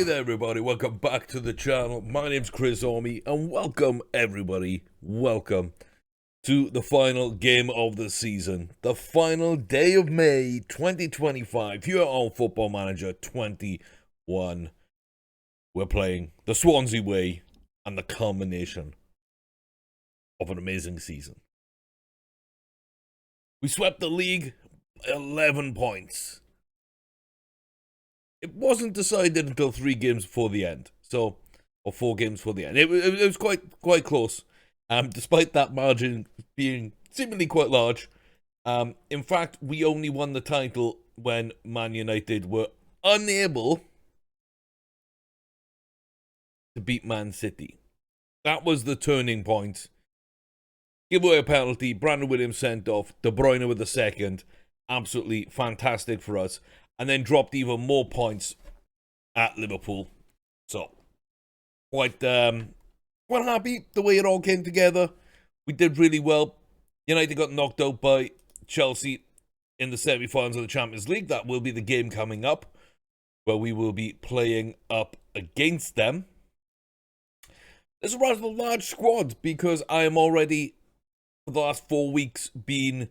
Hey there everybody, welcome back to the channel. My name's Chris Orme and welcome everybody, welcome to the final game of the season. The final day of May 2025 here on Football Manager 21. We're playing the Swansea way and the culmination of an amazing season. We swept the league 11 points. It wasn't decided until 3 games before the end, or 4 games before the end. It was quite close, despite that margin being seemingly quite large. In fact, we only won the title when Man United were unable to beat Man City. That was the turning point. Give away a penalty, Brandon Williams sent off, De Bruyne with the second. Absolutely fantastic for us. And then dropped even more points at Liverpool. So, quite happy the way it all came together. We did really well. United got knocked out by Chelsea in the semi-finals of the Champions League. That will be the game coming up, where we will be playing up against them. There's a rather large squad because I am already, for the last 4 weeks, been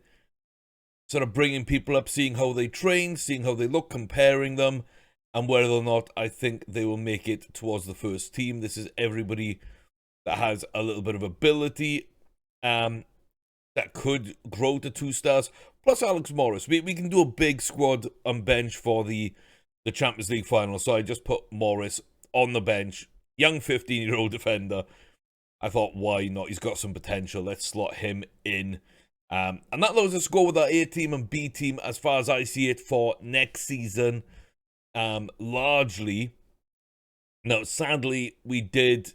sort of bringing people up, seeing how they train, seeing how they look, comparing them, and whether or not I think they will make it towards the first team. This is everybody that has a little bit of ability that could grow to 2 stars, plus Alex Morris. We can do a big squad and bench for the Champions League final, so I just put Morris on the bench, young 15-year-old defender. I thought, why not? He's got some potential. Let's slot him in. And that allows us to go with our A team and B team as far as I see it for next season, largely. Now, sadly, we did,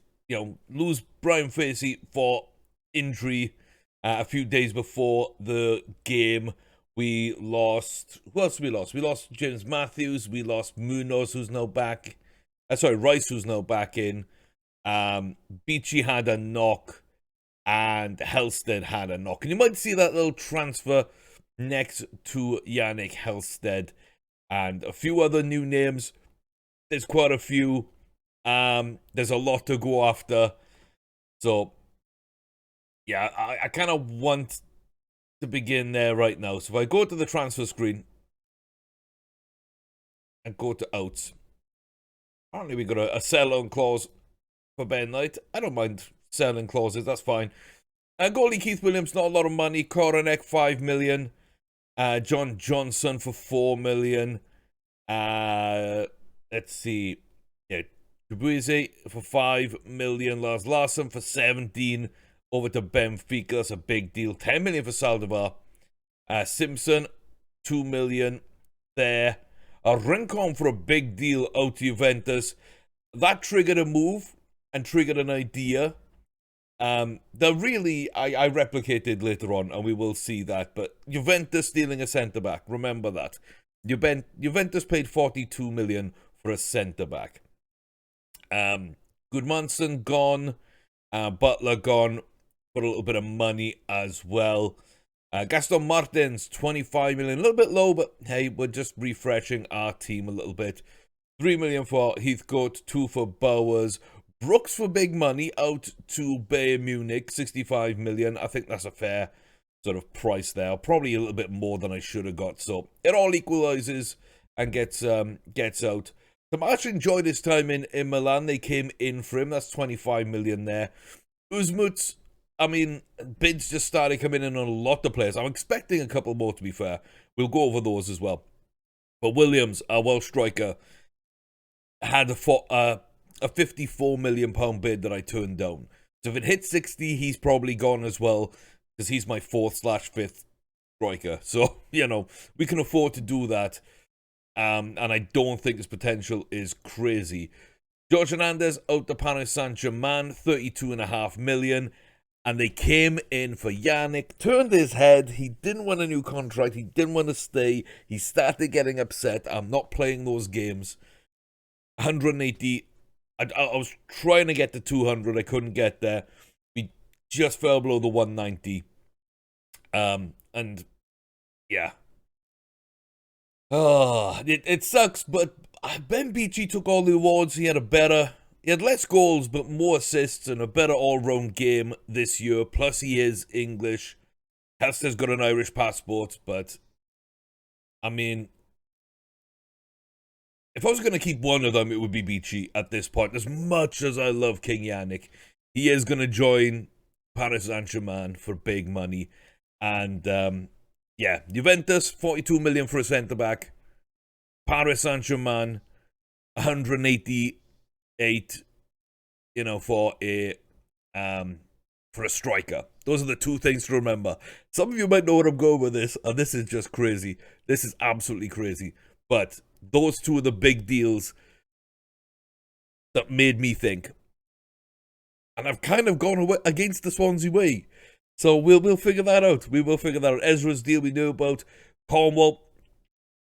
lose Brian Facey for injury a few days before the game. We lost, who else we lost? We lost James Matthews, we lost Munoz, who's now back, Rice, who's now back in. Beachy had a knock. And Helsted had a knock. And you might see that little transfer next to Yannick Helsted. And a few other new names. There's quite a few. There's a lot to go after. So, yeah, I kind of want to begin there right now. So if I go to the transfer screen and go to outs. Apparently we got a sell-on clause for Ben Knight. I don't mind selling clauses, that's fine. Goalie Keith Williams, not a lot of money. Koronek, 5 million. John Johnson for 4 million. Let's see. Yeah, Dubuise for 5 million. Lars Larsson for 17. Over to Benfica, that's a big deal. 10 million for Saldivar. Simpson, 2 million there. Rincon for a big deal out to Juventus. That triggered a move and triggered an idea. That really, I replicated later on, and we will see that. But Juventus stealing a centre-back, remember that. Juventus paid 42 million for a centre-back. Goodmanson gone. Butler gone for a little bit of money as well. Gaston Martins, 25 million. A little bit low, but hey, we're just refreshing our team a little bit. 3 million for Heathcote, 2 for Bowers. Brooks for big money out to Bayern Munich, 65 million. I think that's a fair sort of price there. Probably a little bit more than I should have got. So it all equalizes and gets out. Tomas enjoyed his time in Milan. They came in for him. That's 25 million there. Uzmuts, I mean, bids just started coming in on a lot of players. I'm expecting a couple more, to be fair. We'll go over those as well. But Williams, our Welsh striker, had a 54 million pound bid that I turned down. So if it hits 60, he's probably gone as well, because he's my 4th/5th striker. So, we can afford to do that. And I don't think his potential is crazy. George Hernandez out to Paris Saint-Germain, 32.5 million. And they came in for Yannick, turned his head. He didn't want a new contract. He didn't want to stay. He started getting upset. I'm not playing those games. 180. I was trying to get to 200. I couldn't get there. We just fell below the 190. And yeah. Oh, it sucks, but Ben Beachy took all the awards. He had less goals, but more assists and a better all-round game this year. Plus, he is English. Hester's got an Irish passport, but I mean, if I was going to keep one of them, it would be Beachy at this point. As much as I love King Yannick, he is going to join Paris Saint-Germain for big money. And, yeah, Juventus, 42 million for a centre-back. Paris Saint-Germain, 188, for a striker. Those are the two things to remember. Some of you might know where I'm going with this, and this is just crazy. This is absolutely crazy. But those two are the big deals that made me think. And I've kind of gone away against the Swansea way. So we'll figure that out. We will figure that out. Ezra's deal we knew about. Cornwall,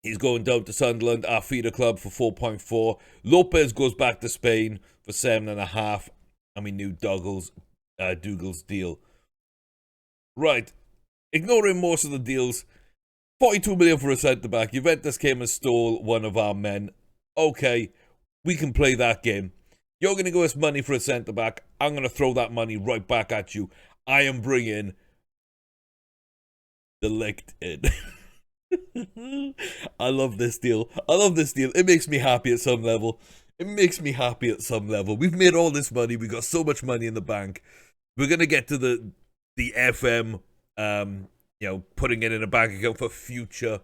he's going down to Sunderland, our feeder club, for 4.4. Lopez goes back to Spain for 7.5. And we knew Dougal's deal. Right. Ignoring most of the deals, 42 million for a centre-back. Juventus came and stole one of our men. Okay, we can play that game. You're going to give us money for a centre-back. I'm going to throw that money right back at you. I am bringing the Ligt in. I love this deal. It makes me happy at some level. We've made all this money. We got so much money in the bank. We're going to get to the FM, putting it in a bank account for future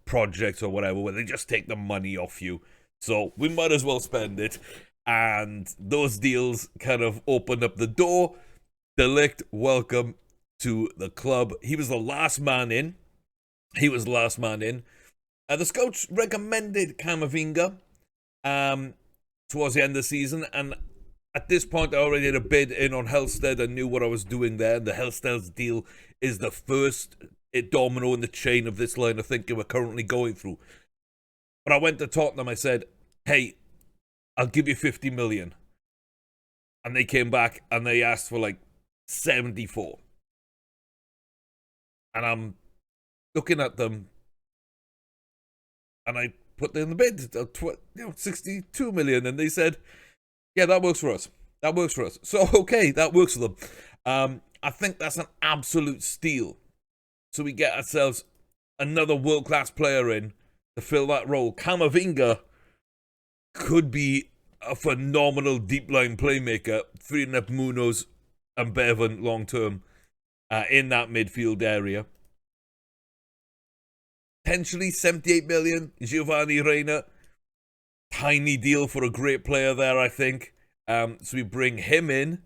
projects or whatever, where they just take the money off you. So we might as well spend it. And those deals kind of opened up the door. De Ligt, welcome to the club. He was the last man in. The scouts recommended Camavinga towards the end of the season. And at this point, I already had a bid in on Helsted. I knew what I was doing there. The Helsted deal is the first domino in the chain of this line of thinking we're currently going through. But I went to Tottenham. I said, hey, I'll give you 50 million. And they came back and they asked for like 74. And I'm looking at them and I put in the bid, 62 million. And they said, yeah, that works for us. So, okay, that works for them. I think that's an absolute steal. So we get ourselves another world-class player in to fill that role. Camavinga could be a phenomenal deep line playmaker, freeing up Munoz and Bevan long term in that midfield area. Potentially 78 million, Giovanni Reina. Tiny deal for a great player there, I think. So we bring him in.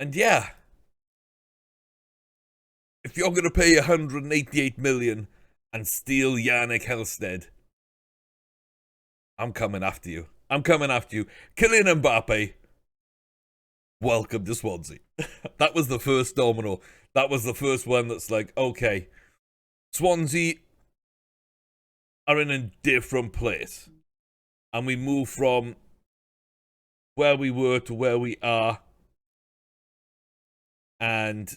And yeah, if you're going to pay 188 million and steal Yannick Helsted, I'm coming after you. Kylian Mbappe, welcome to Swansea. That was the first domino. That was the first one that's like, okay, Swansea are in a different place. And we move from where we were to where we are. And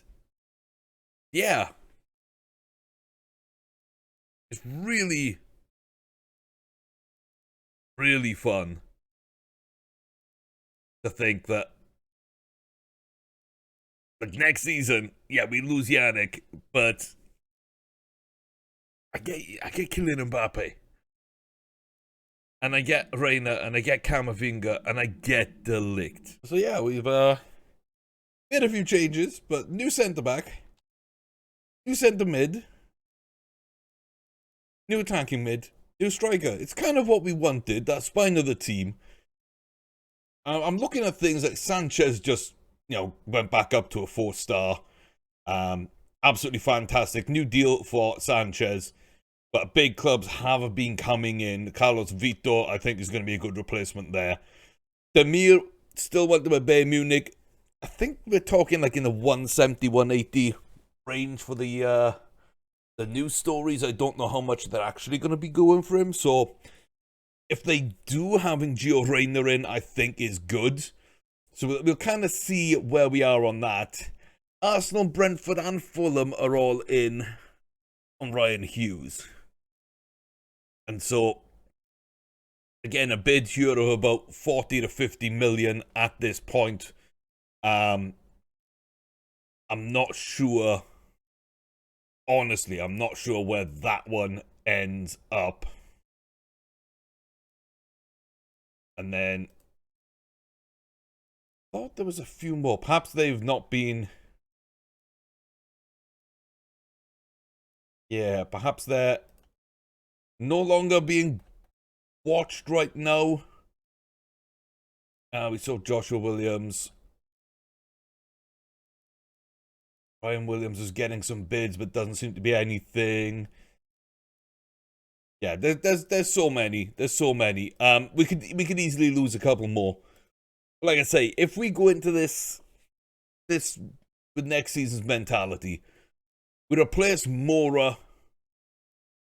yeah, it's really, really fun to think that like next season, yeah, we lose Yannick, but I get Kylian Mbappe. And I get Reina, and I get Camavinga, and I get De Ligt. So yeah, we've made a few changes, but new centre-back, new centre-mid, new attacking mid, new striker. It's kind of what we wanted, that spine of the team. I'm looking at things like Sanchez just, went back up to a 4-star. Absolutely fantastic. New deal for Sanchez. But big clubs have been coming in. Carlos Vito, I think, is going to be a good replacement there. Demir still went to Bayern Munich. I think we're talking like in the 170, 180 range for the news stories. I don't know how much they're actually going to be going for him. So if they do having Gio Reyna in, I think is good. So we'll kind of see where we are on that. Arsenal, Brentford and Fulham are all in on Ryan Hughes. And so Again, a bid here of about 40 to 50 million at this point. I'm not sure. Honestly, I'm not sure where that one ends up. And then I thought there was a few more. Perhaps they've not been. Yeah, perhaps they're no longer being watched right now. We saw Joshua Williams. Ryan Williams is getting some bids, but doesn't seem to be anything. Yeah, there's so many. There's so many. We could easily lose a couple more. Like I say, if we go into this with next season's mentality, we replace Mora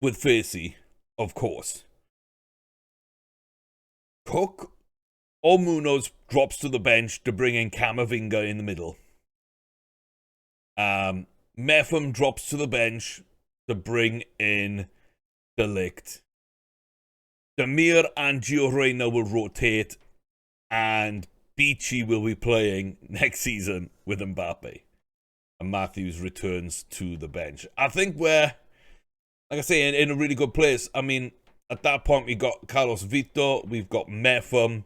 with Facey, of course. Cook or Munoz drops to the bench to bring in Camavinga in the middle. Metham drops to the bench to bring in De Ligt. Demir and Gio Reyna will rotate, and Beachy will be playing next season with Mbappe. And Matthews returns to the bench. I think we're, like I say, in a really good place. I mean, at that point, we got Carlos Vito, we've got Metham,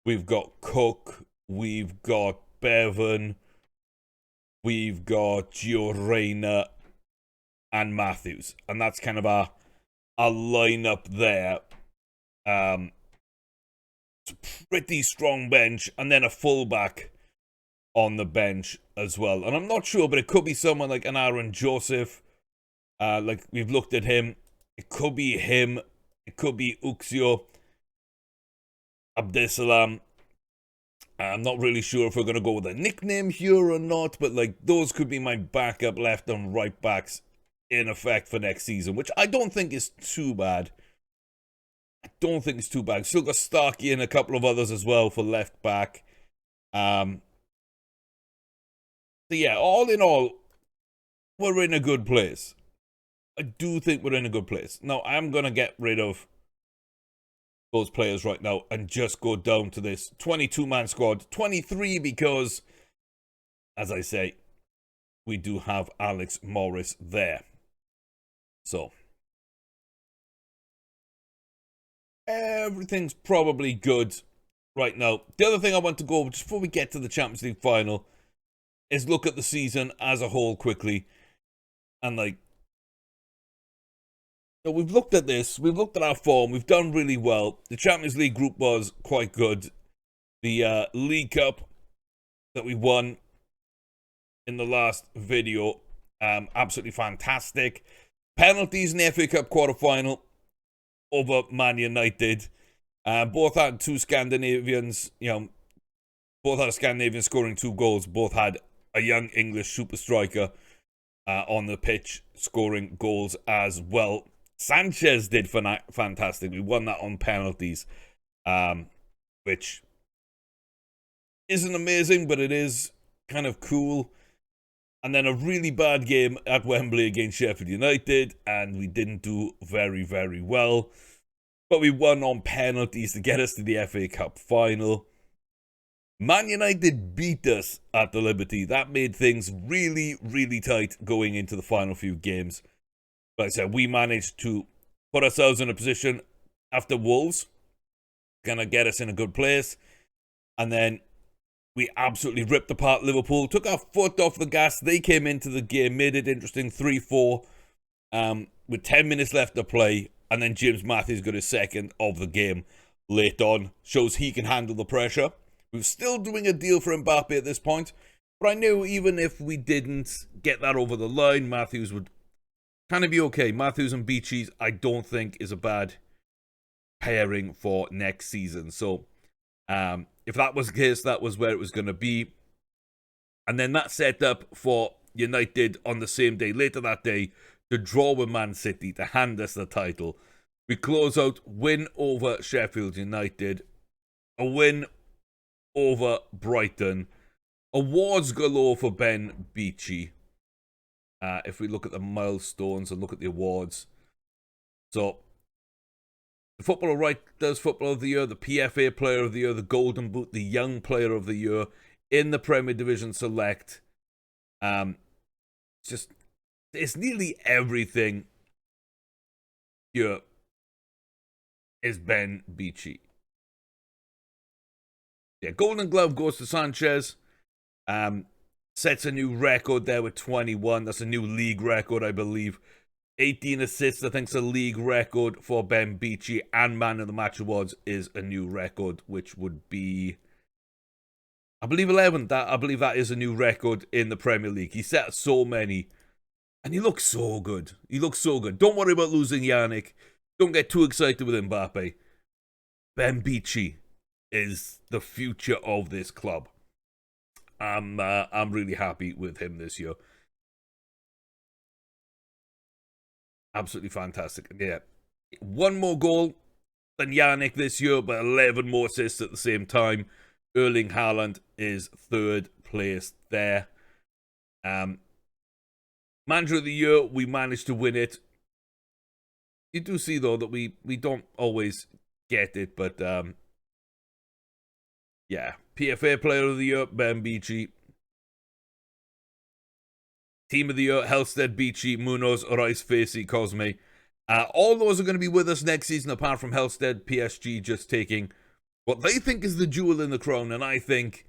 we've got Cook, we've got Bevan, we've got Gio Reyna and Matthews. And that's kind of our lineup there. It's a pretty strong bench, and then a fullback on the bench as well. And I'm not sure, but it could be someone like an Aaron Joseph. Like we've looked at him. It could be him. It could be Uxio Abdesalam. I'm not really sure if we're going to go with a nickname here or not, but like those could be my backup left and right backs in effect for next season, which I don't think is too bad. I don't think it's too bad. Still got Starkey and a couple of others as well for left back. So yeah, all in all, we're in a good place. I do think we're in a good place. Now, I'm going to get rid of those players right now and just go down to this 22-man squad. 23 because, as I say, we do have Alex Morris there. So everything's probably good right now. The other thing I want to go over, just before we get to the Champions League final, is look at the season as a whole quickly. And like, so we've looked at this, we've looked at our form, we've done really well. The Champions League group was quite good. The League Cup that we won in the last video, absolutely fantastic. Penalties in the FA Cup quarter-final over Man United. Both had two Scandinavians, both had a Scandinavian scoring 2 goals. Both had a young English super striker on the pitch scoring goals as well. Sanchez did fantastic. We won that on penalties, which isn't amazing, but it is kind of cool. And then a really bad game at Wembley against Sheffield United, and we didn't do very, very well. But we won on penalties to get us to the FA Cup final. Man United beat us at the Liberty. That made things really, really tight going into the final few games. Like I said, we managed to put ourselves in a position after Wolves, gonna get us in a good place. And then we absolutely ripped apart Liverpool, took our foot off the gas. They came into the game, made it interesting, 3-4, with 10 minutes left to play. And then James Matthews got his second of the game late on. Shows he can handle the pressure. We're still doing a deal for Mbappe at this point. But I knew even if we didn't get that over the line, Matthews would kind of be okay. Matthews and Beachy, I don't think is a bad pairing for next season. So if that was the case, that was where it was going to be. And then that set up for United on the same day, later that day, to draw with Man City to hand us the title. We close out, win over Sheffield United, a win over Brighton, awards galore for Ben Beachy. If we look at the milestones and look at the awards. So, the Footballer Writers Footballer of the Year, the PFA Player of the Year, the Golden Boot, the Young Player of the Year in the Premier Division Select. It's nearly everything here is Ben Beachy. Yeah, Golden Glove goes to Sanchez. Sets a new record there with 21. That's a new league record, I believe. 18 assists, I think, is a league record for Ben Beachy. And Man of the Match Awards is a new record, which would be, I believe, 11. I believe that is a new record in the Premier League. He set so many. And he looks so good. He looks so good. Don't worry about losing Yannick. Don't get too excited with Mbappe. Ben Beachy is the future of this club. I'm really happy with him this year. Absolutely fantastic. Yeah. One more goal than Yannick this year, but 11 more assists at the same time. Erling Haaland is third place there. Manager of the Year, we managed to win it. You do see, though, that we don't always get it, but yeah. PFA Player of the Year, Ben Beachy. Team of the Year, Helsted, Beachy, Munoz, Rice, Facey, Cosme. All those are going to be with us next season, apart from Helsted, PSG just taking what they think is the jewel in the crown, and I think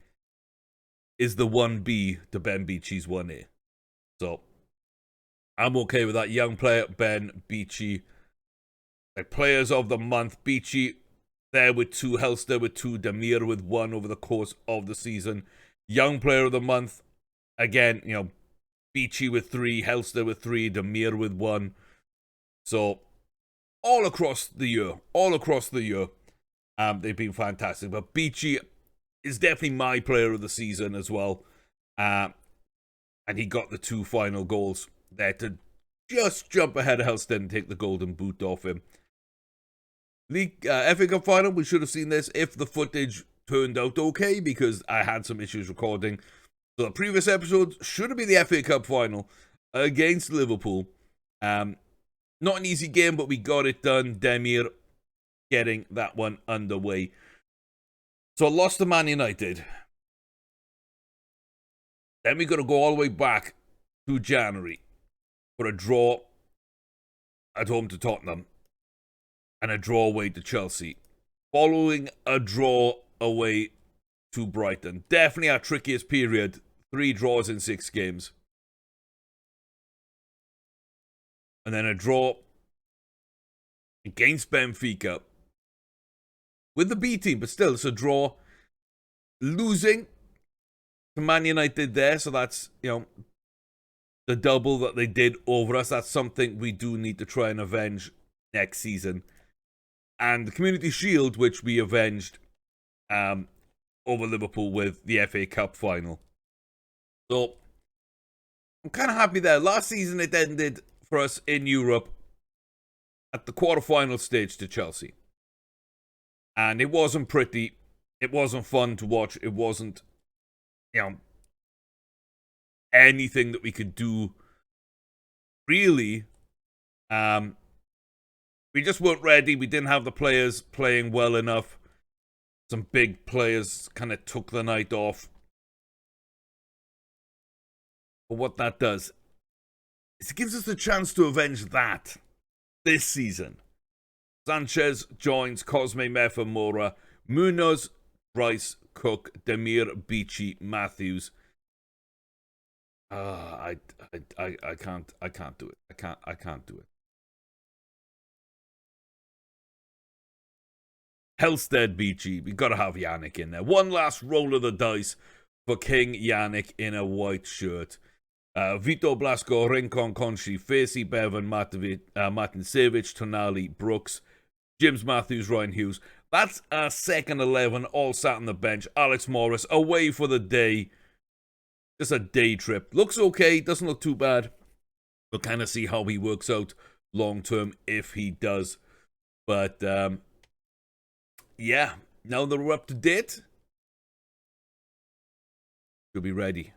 is the 1B to Ben Beachy's 1A. So, I'm okay with that. Young player, Ben Beachy. Like players of the month, Beachy there with 2, Helsted with 2, Demir with 1 over the course of the season. Young player of the month, again, you know, Beachy with 3, Helsted with 3, Demir with 1. So, all across the year, they've been fantastic. But Beachy is definitely my player of the season as well. And he got the 2 final goals there to just jump ahead of Helsted and take the golden boot off him. League FA Cup final, we should have seen this if the footage turned out okay, because I had some issues recording. So the previous episode should have been the FA Cup final against Liverpool. Not an easy game, but we got it done. Demir getting that one underway. So I lost to Man United. Then we got to go all the way back to January for a draw at home to Tottenham and a draw away to Chelsea, following a draw away to Brighton. Definitely our trickiest period. 3 draws in 6 games. And then a draw against Benfica with the B team, but still it's a draw. Losing to Man United there, so that's, you know, the double that they did over us. That's something we do need to try and avenge next season. And the Community Shield, which we avenged over Liverpool with the FA Cup final. So, I'm kind of happy there. Last season it ended for us in Europe at the quarterfinal stage to Chelsea. And it wasn't pretty. It wasn't fun to watch. It wasn't, you know, anything that we could do, really. We just weren't ready. We didn't have the players playing well enough. Some big players kind of took the night off. But what that does is it gives us the chance to avenge that this season. Sanchez joins Cosme, Mefa, Mora, Munoz, Rice, Cook, Demir, Beachy, Matthews. I can't do it. I can't do it. Helsted, Beachy. We've got to have Yannick in there. One last roll of the dice for King Yannick in a white shirt. Vito Blasco, Rincon, Conchi, Facey, Bevan, Martin Savic, Tonali, Brooks, James Matthews, Ryan Hughes. That's our second 11, all sat on the bench. Alex Morris away for the day. Just a day trip. Looks okay, doesn't look too bad. We'll kind of see how he works out long term if he does. But, yeah, now that we're up to date, we'll be ready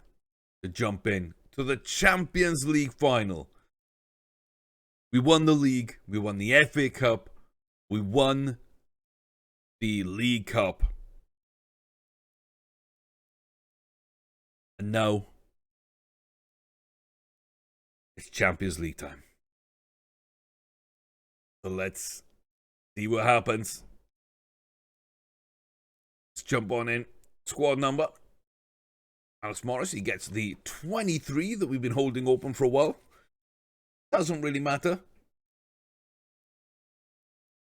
to jump in to the Champions League final. We won the league, we won the FA Cup, We won the League Cup. And now it's Champions League time. So let's see what happens. Let's jump on in. Squad number. Alex Morris, he gets the 23 that we've been holding open for a while. Doesn't really matter.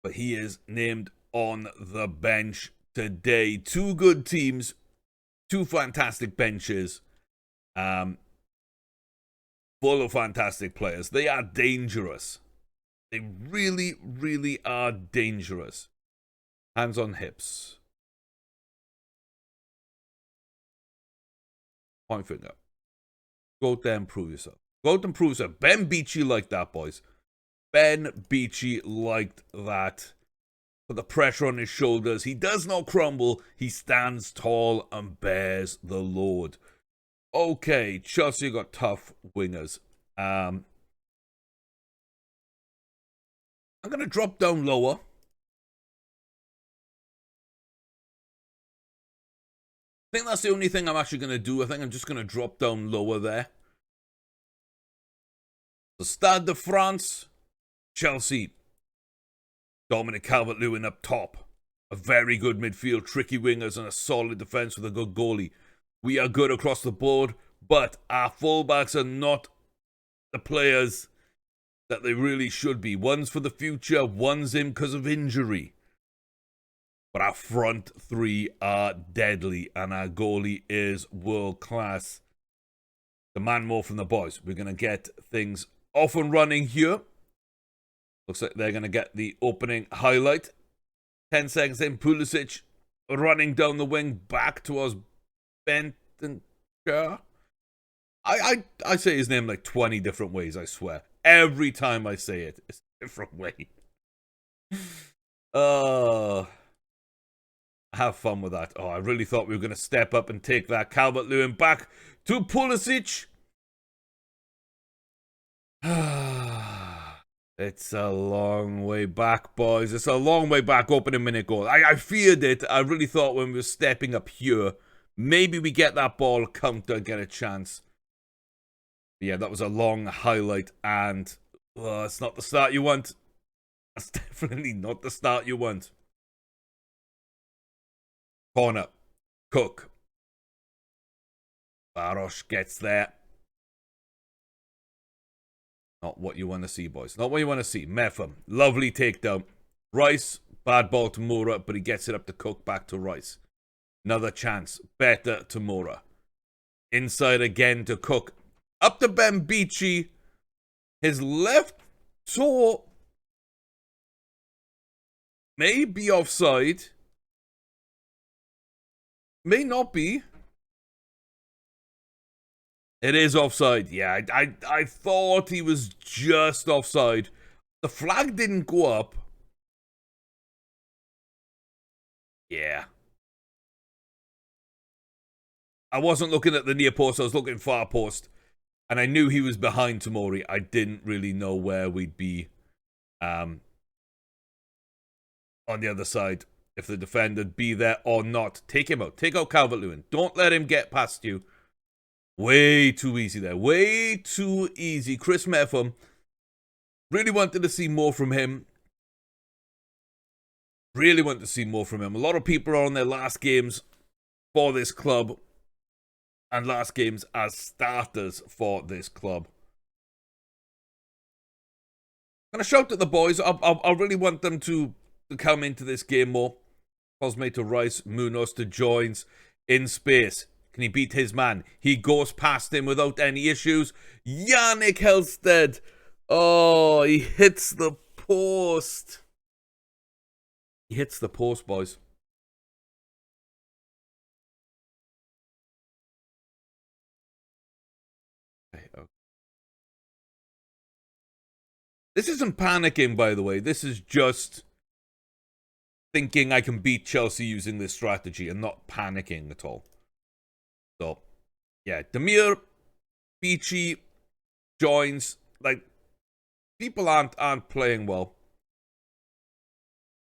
But he is named on the bench today. Two good teams. Two fantastic benches. Full of fantastic players. They are dangerous. They really, really are dangerous. Hands on hips. Point finger. Go out there and prove yourself. Go out and prove yourself. Ben Beachy liked that, boys. Ben Beachy liked that. Put the pressure on his shoulders. He does not crumble. He stands tall and bears the load. Okay, Chelsea got tough wingers. I'm going to drop down lower. I think that's the only thing I'm actually going to do. I think I'm just going to drop down lower there. The Stade de France, Chelsea. Dominic Calvert-Lewin up top. A very good midfield, tricky wingers, and a solid defence with a good goalie. We are good across the board, but our fullbacks are not the players that they really should be. One's for the future, one's in because of injury. But our front three are deadly, and our goalie is world class. Demand more from the boys. We're going to get things off and running here. Looks like they're going to get the opening highlight. 10 seconds in, Pulisic running down the wing back towards Bentancur. I say his name like 20 different ways, I swear. Every time I say it, it's a different way. Have fun with that. Oh, I really thought we were going to step up and take that. Calvert-Lewin back to Pulisic. It's a long way back, boys. It's a long way back, opening minute goal. I feared it. I really thought when we were stepping up here, maybe we get that ball counter, get a chance. But yeah, that was a long highlight, and it's not the start you want. That's definitely not the start you want. Corner. Cook. Baros gets there. Not what you want to see, boys. Not what you want to see. Meffam. Lovely takedown. Rice. Bad ball to Moura, but he gets it up to Cook. Back to Rice. Another chance. Better to Moura. Inside again to Cook. Up to Ben Beachy. His left toe may be offside. May not be. It is offside. Yeah, I thought he was just offside. The flag didn't go up. Yeah. I wasn't looking at the near post. I was looking far post. And I knew he was behind Tomori. I didn't really know where we'd be on the other side. If the defender'd be there or not. Take him out. Take out Calvert-Lewin. Don't let him get past you. Way too easy there. Way too easy. Chris Meffam. Really wanted to see more from him. Really want to see more from him. A lot of people are on their last games for this club. And last games as starters for this club. I'm going to shout at the boys. I really want them to come into this game more. Cosme to Rice. Munoz to Joins. In space. Can he beat his man? He goes past him without any issues. Yannick Helsted. Oh, he hits the post. He hits the post, boys. Okay. This isn't panicking, by the way. This is just thinking I can beat Chelsea using this strategy and not panicking at all. So, yeah, Demir, Beachy, Joins, like, people aren't playing well.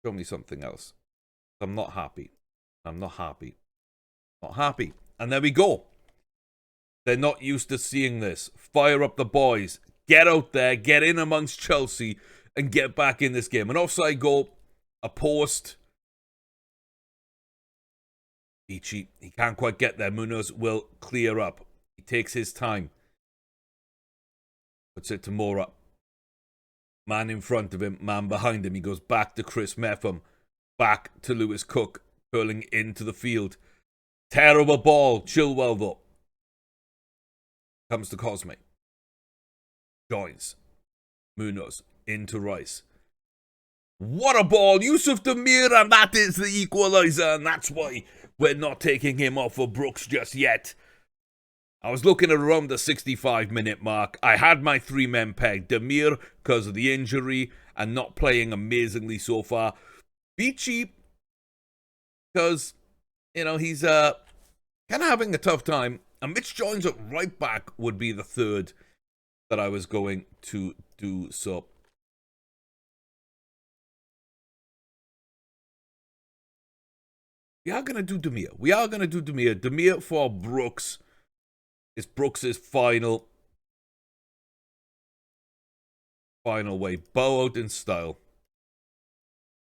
Show me something else. I'm not happy. I'm not happy. Not happy. And there we go. They're not used to seeing this. Fire up the boys. Get out there. Get in amongst Chelsea. And get back in this game. An offside goal. A post. Ichi. He can't quite get there. Munoz will clear up. He takes his time. Puts it to Mora. Man in front of him. Man behind him. He goes back to Chris Meffam. Back to Lewis Cook. Curling into the field. Terrible ball. Chilwell though. Comes to Cosme. Joins. Munoz. Into Rice. What a ball. Yusuf Demir, and that is the equaliser. And that's why we're not taking him off for Brooks just yet. I was looking at around the 65-minute mark. I had my 3 men pegged. Demir, because of the injury and not playing amazingly so far. Beachy, because, you know, he's kind of having a tough time. And Mitch Jones at right back would be the third that I was going to do. So we are going to do Demir. We are going to do Demir. Demir for Brooks. It's Brooks' final way. Bow out in style.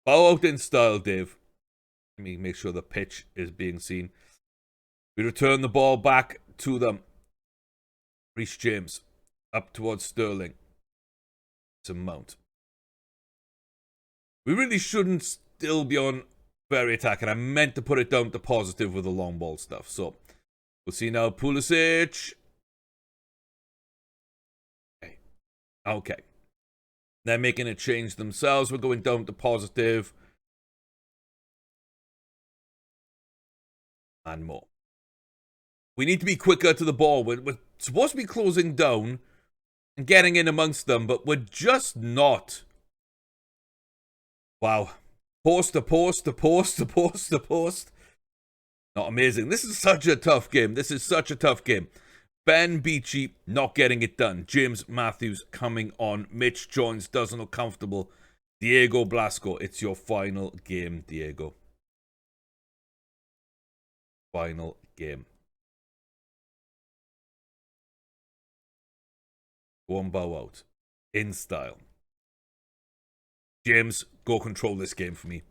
Bow out in style, Dave. Let me make sure the pitch is being seen. We return the ball back to them. Reece James up towards Sterling. To Mount. We really shouldn't still be on very attacking. I meant to put it down to positive with the long ball stuff. So we'll see now. Pulisic. Okay. They're making a change themselves. We're going down to positive. And more. We need to be quicker to the ball. We're supposed to be closing down and getting in amongst them, but we're just not. Wow. Post to post to post to post to post. Not amazing. This is such a tough game. This is such a tough game. Ben Beachy not getting it done. James Matthews coming on. Mitch Jones doesn't look comfortable. Diego Blasco, it's your final game, Diego. Final game. Go on, bow out. In style. James, go control this game for me.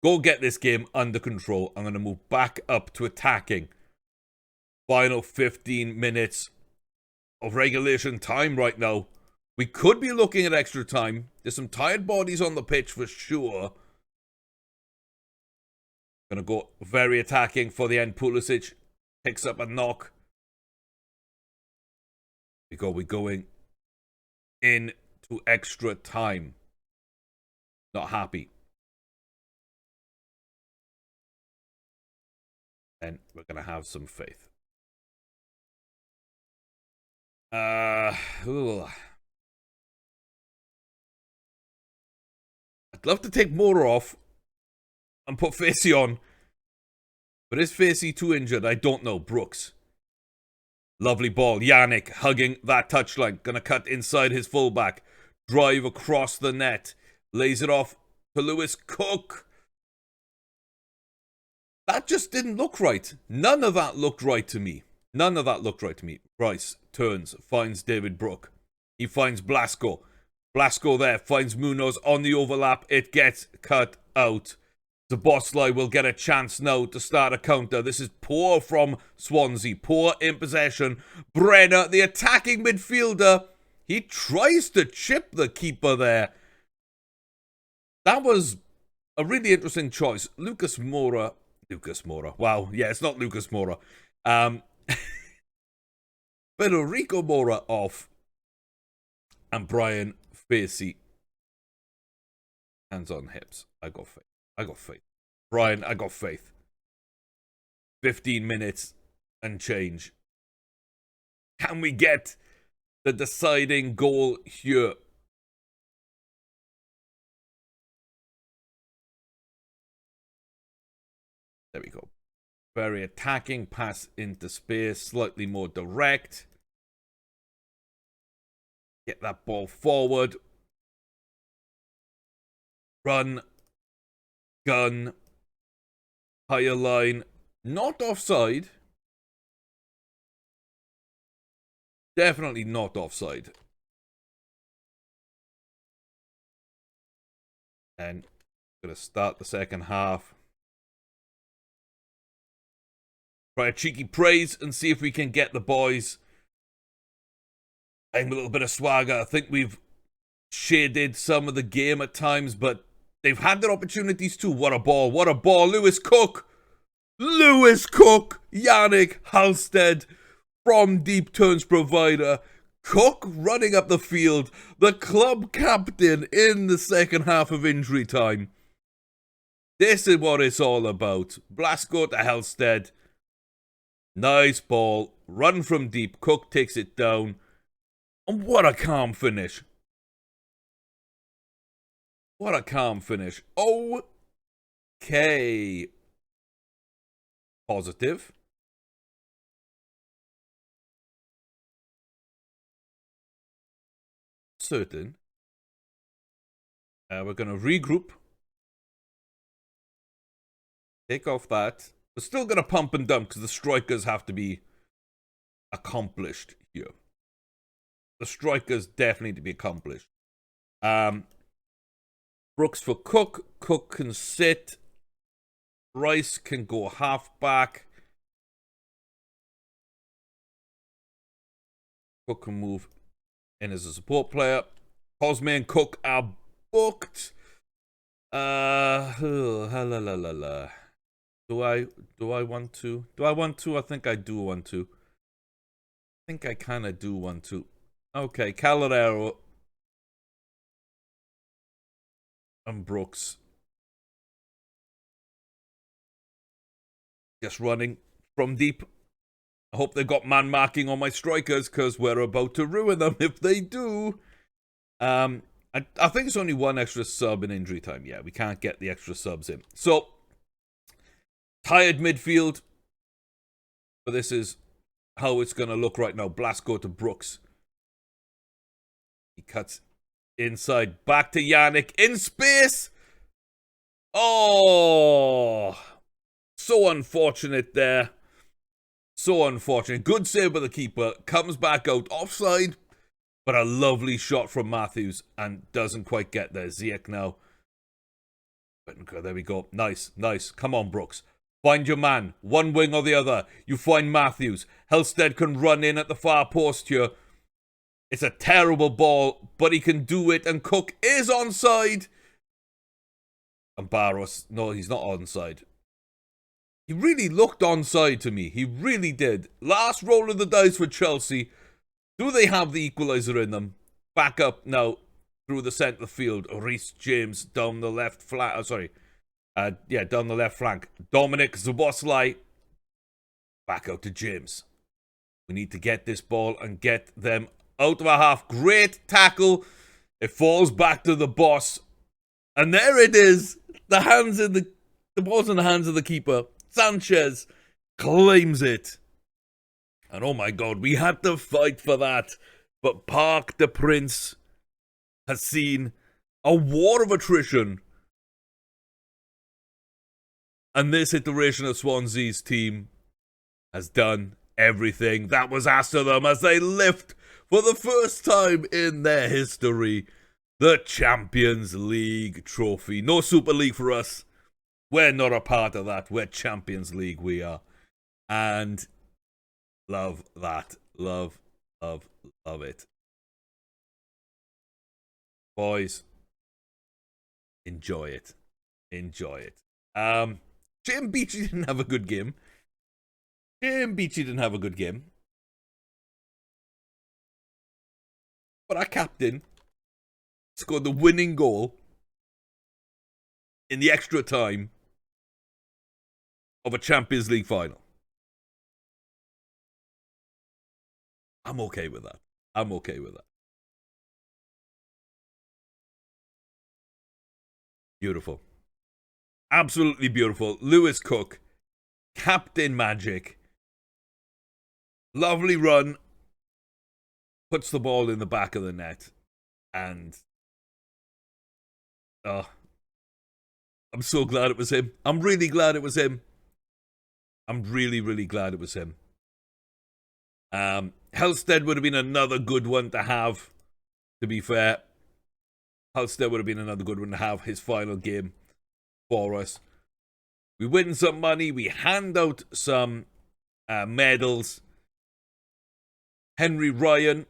Go get this game under control. I'm going to move back up to attacking. Final 15 minutes of regulation time right now. We could be looking at extra time. There's some tired bodies on the pitch for sure. Going to go very attacking for the end. Pulisic picks up a knock. We're going into extra time. Not happy. And we're going to have some faith. I'd love to take Moore off and put Facey on. But is Facey too injured? I don't know. Brooks. Lovely ball. Yannick hugging that touchline. Gonna cut inside his fullback. Drive across the net. Lays it off to Lewis Cook. That just didn't look right. None of that looked right to me. None of that looked right to me. Rice turns. Finds David Brooke. He finds Blasco. Blasco there. Finds Munoz on the overlap. It gets cut out. Szoboszlai will get a chance now to start a counter. This is poor from Swansea. Poor in possession. Brenner, the attacking midfielder. He tries to chip the keeper there. That was a really interesting choice. Lucas Moura. Wow. Yeah, it's not Lucas Moura. Federico Moura off. And Brian Facey. Hands on hips. I got faith. Brian, I got faith. 15 minutes and change. Can we get the deciding goal here? There we go. Very attacking. Pass into space. Slightly more direct. Get that ball forward. Run. gun, higher line, not offside. Definitely not offside. And gonna start the second half. Try a cheeky praise and see if we can get the boys playing a little bit of swagger. I think we've shaded some of the game at times, but they've had their opportunities too. What a ball, what a ball. Lewis Cook, Yannick Halstead from deep turns provider. Cook running up the field, the club captain in the second half of injury time. This is what it's all about. Blasco to Halstead. Nice ball. Run from deep. Cook takes it down. And what a calm finish. What a calm finish. Okay. Positive. Certain. We're going to regroup. Take off that. We're still going to pump and dump because the strikers have to be accomplished here. The strikers definitely need to be accomplished. Brooks for Cook. Cook can sit. Rice can go half back. Cook can move in as a support player. Cosme and Cook are booked. Do I want to? Do I want to? I think I do want to. I think I kind of do want to. Okay, Calderero and Brooks. Just running from deep. I hope they've got man marking on my strikers because we're about to ruin them if they do. I think it's only one extra sub in injury time. Yeah, we can't get the extra subs in. So, tired midfield. But this is how it's going to look right now. Blasco to Brooks. He cuts inside. Back to Yannick. In space. Oh. So unfortunate there. So unfortunate. Good save by the keeper. Comes back out. Offside. But a lovely shot from Matthews. And doesn't quite get there. Ziyech now. There we go. Nice. Nice. Come on, Brooks. Find your man. One wing or the other. You find Matthews. Halstead can run in at the far post here. It's a terrible ball, but he can do it. And Cook is onside. And Barros, no, he's not onside. He really looked onside to me. He really did. Last roll of the dice for Chelsea. Do they have the equaliser in them? Back up now through the centre field. Reece James down the left flank. Down the left flank. Dominic Szoboszlai. Back out to James. We need to get this ball and get them out of a half. Great tackle. It falls back to the boss. And there it is. The ball's in the hands of the keeper. Sanchez claims it. And oh my God, we had to fight for that. But Park the Prince has seen a war of attrition. And this iteration of Swansea's team has done everything that was asked of them as they lift, for the first time in their history, the Champions League trophy. No Super League for us. We're not a part of that. We're Champions League, we are. And love that. Love it. Boys, enjoy it. Enjoy it. Jim Beachy didn't have a good game. But our captain scored the winning goal in the extra time of a Champions League final. I'm okay with that. Beautiful. Absolutely beautiful. Lewis Cook, Captain Magic. Lovely run. Puts the ball in the back of the net. And I'm so glad it was him. I'm really glad it was him. I'm really, really glad it was him. Halstead would have been another good one to have, to be fair. Halstead would have been another good one to have, his final game for us. We win some money. We hand out some medals. Henry Ryan,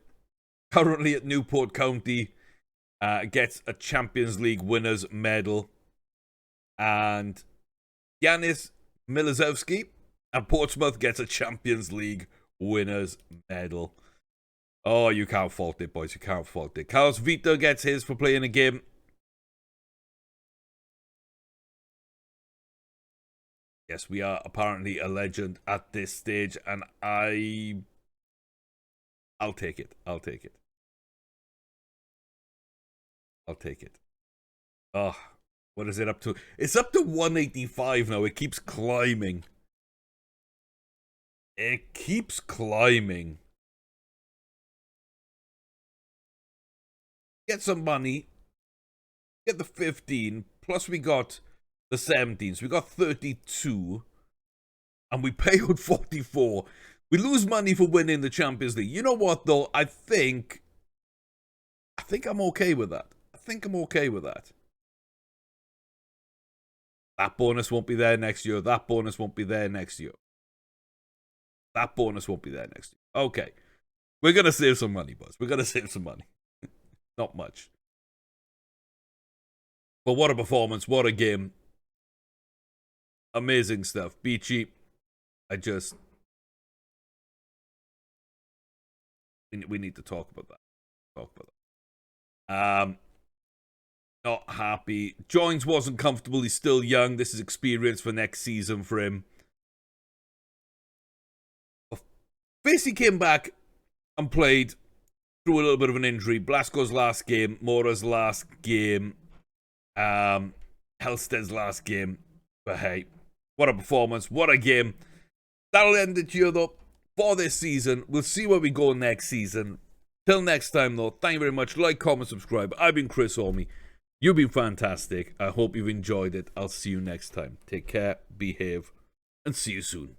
currently at Newport County, gets a Champions League winners medal. And Yanis Milozevski at Portsmouth gets a Champions League winners medal. Oh, you can't fault it, boys. You can't fault it. Carlos Vito gets his for playing a game. Yes, we are apparently a legend at this stage, and I'll take it. I'll take it. I'll take it. Oh, what is it up to? It's up to 185 now. It keeps climbing. It keeps climbing. Get some money. Get the 15. Plus we got the 17. So we got 32. And we pay out 44. We lose money for winning the Champions League. You know what, though? I think I'm okay with that. I think I'm okay with that. That bonus won't be there next year. That bonus won't be there next year. That bonus won't be there next year. Okay. We're going to save some money, boys. We're going to save some money. Not much. But what a performance. What a game. Amazing stuff. Beachy. We need to talk about that. Not happy. Joins wasn't comfortable. He's still young. This is experience for next season for him. Basically came back and played through a little bit of an injury. Blasco's last game, Mora's last game, Halstead's last game. But hey, what a performance, what a game. That'll end it here though for this season. We'll see where we go next season. Till next time though, thank you very much. Like, comment, subscribe. I've been Chris Orme. You've been fantastic. I hope you've enjoyed it. I'll see you next time. Take care, behave, and see you soon.